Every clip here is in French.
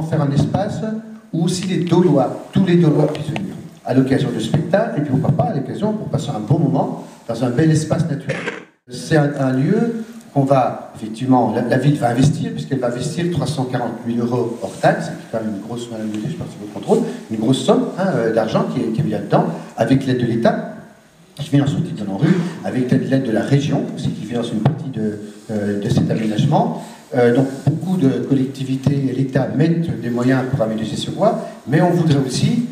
faire un espace où aussi les Dolois, tous les Dolois puissent venir, à l'occasion de spectacles, et puis pourquoi pas à l'occasion pour passer un bon moment dans un bel espace naturel. C'est un lieu qu'on va, effectivement, la ville va investir, puisqu'elle va investir 340 000 € hors taxe, c'est quand même une grosse, madame le juge, je participe au contrôle, une grosse somme d'argent qui est mis là-dedans, avec l'aide de l'État, qui finance au titre de l'ANRU, avec l'aide de la région, aussi qui finance une partie de cet aménagement. Donc beaucoup de collectivités et l'État mettent des moyens pour aménager ce bois, mais on voudrait aussi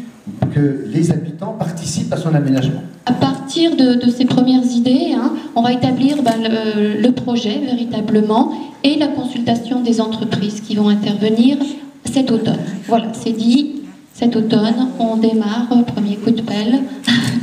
que les habitants participent à son aménagement. À partir de ces premières idées, on va établir le projet véritablement et la consultation des entreprises qui vont intervenir cet automne. Voilà, c'est dit, cet automne, on démarre, premier coup de pelle,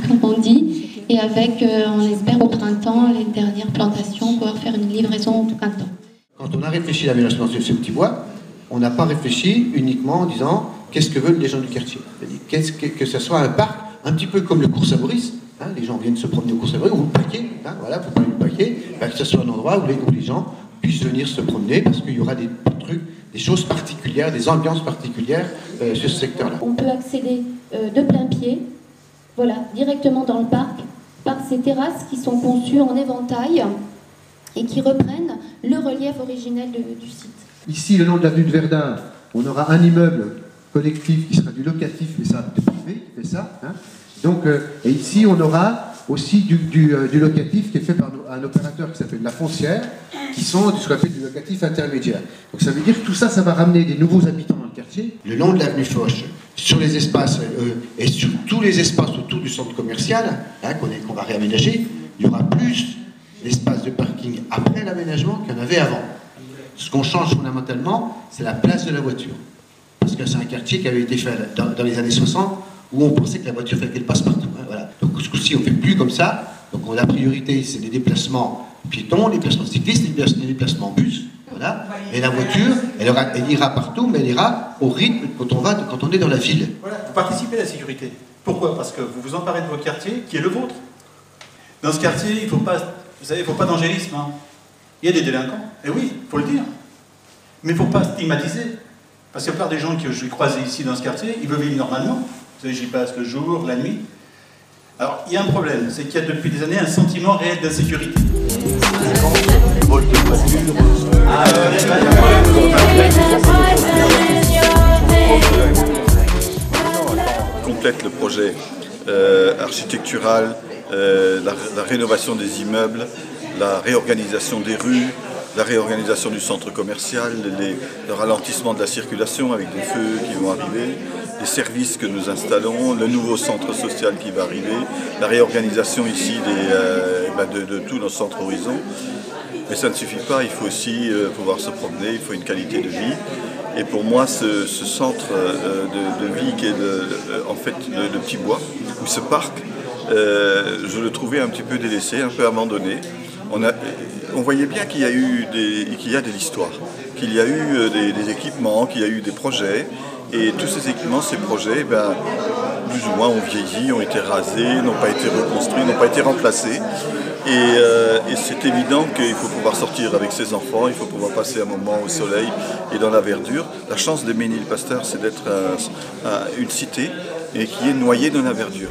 comme on dit, et avec, on espère au printemps, les dernières plantations, pouvoir faire une livraison au printemps. Quand on a réfléchi à l'aménagement de ce petit bois, on n'a pas réfléchi uniquement en disant qu'est-ce que veulent les gens du quartier. C'est-à-dire que ce soit un parc, un petit peu comme le cours Saint-Maurice, les gens viennent se promener au cours Saint-Maurice, ou le paquet, voilà, pour parler du paquet, que ce soit un endroit où les gens puissent venir se promener, parce qu'il y aura des trucs, des choses particulières, des ambiances particulières sur ce secteur-là. On peut accéder de plein pied, voilà, directement dans le parc, par ces terrasses qui sont conçues en éventail et qui reprennent le relief originel du site. Ici, le long de l'avenue de Verdun, on aura un immeuble collectif qui sera du locatif, mais ça, du privé qui fait ça. Donc, et ici, on aura aussi du locatif qui est fait par un opérateur qui s'appelle La Foncière, qui sont ce qu'on appelle du locatif intermédiaire. Donc ça veut dire que tout ça, ça va ramener des nouveaux habitants dans le quartier. Le long de l'avenue Foch, sur les espaces et sur tous les espaces autour du centre commercial, qu'on va réaménager, il y aura plus d'espace de parking après l'aménagement qu'il y en avait avant. Ce qu'on change fondamentalement, c'est la place de la voiture. Parce que c'est un quartier qui avait été fait dans les années 60, où on pensait que la voiture fallait qu'elle passe partout. Voilà. Donc ce coup-ci, on ne fait plus comme ça. Donc la priorité, c'est les déplacements piétons, les déplacements cyclistes, les déplacements bus. Voilà. Et la voiture, elle ira partout, mais elle ira au rythme quand on est dans la ville. Voilà. Vous participez à la sécurité. Pourquoi? Parce que vous vous emparez de votre quartier, qui est le vôtre. Dans ce quartier, il ne faut pas, vous savez, il faut pas d'angélisme. Il y a des délinquants. Et oui, il faut le dire. Mais il ne faut pas stigmatiser. Parce que la plupart des gens que je vais croiser ici dans ce quartier, ils veulent vivre normalement. Vous savez, j'y passe le jour, la nuit. Alors, il y a un problème, c'est qu'il y a depuis des années un sentiment réel d'insécurité. On complète le projet architectural, la rénovation des immeubles, la réorganisation des rues, la réorganisation du centre commercial, le ralentissement de la circulation avec des feux qui vont arriver, les services que nous installons, le nouveau centre social qui va arriver, la réorganisation ici de tous nos centres horizons. Mais ça ne suffit pas, il faut aussi pouvoir se promener, il faut une qualité de vie. Et pour moi, ce centre de vie qui est en fait le Petit Bois, ou ce parc, je le trouvais un petit peu délaissé, un peu abandonné. On voyait bien qu'il y a de l'histoire, qu'il y a eu des équipements, qu'il y a eu des projets, et tous ces équipements, ces projets, plus ou moins ont vieilli, ont été rasés, n'ont pas été reconstruits, n'ont pas été remplacés. Et c'est évident qu'il faut pouvoir sortir avec ses enfants, il faut pouvoir passer un moment au soleil et dans la verdure. La chance de Ménilpasteur, c'est d'être une cité et qui est noyée dans la verdure.